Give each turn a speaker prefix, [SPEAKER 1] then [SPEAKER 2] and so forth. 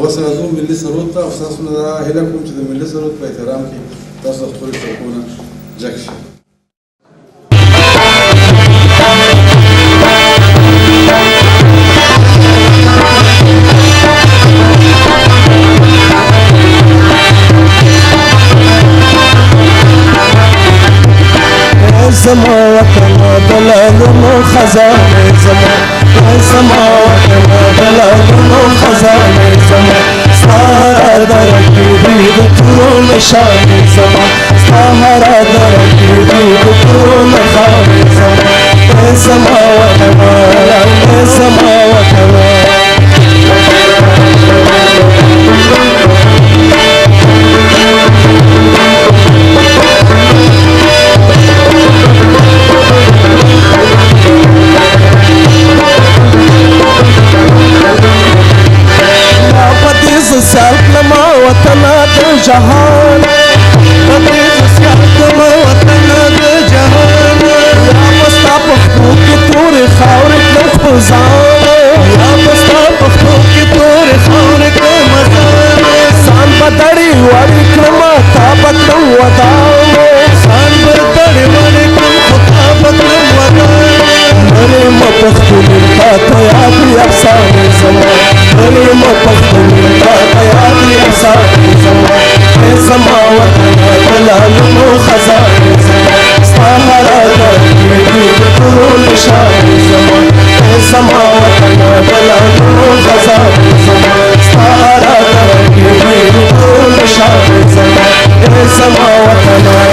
[SPEAKER 1] اوس راځو ملي سرود ته او ستاسو نه دا هیله کوم چې د ملي سرود په احترام کې تاسو خپل ټوپونه جګ شئ.
[SPEAKER 2] زما وطن دلالونو خزانه زما زما وطن دلالونو خزانه زما سهارا درکی دی د تورو نشانه زما سهارا درکی دی د تورو نشانه زما زما وطن زما وطن سالکما وطن د جهان پدې سالکما وطن د جهان یا مستا پختو کې تور خاور کړ خزان یا مستا پختو کې تور خاور کړ مزان سان بدړي وړي کړما تا بدلو وداو سان بدړي وړي کړم تا بدلو وداو مری م پختو تا ته یاد افسانه زما مری م پختو زما وطن دلالونو خزانه زما سهارا درکی دی د تورو نشانه زما زما وطن دلالونو خزانه زما سهارا درکی دی د تورو نشانه زما زما وطن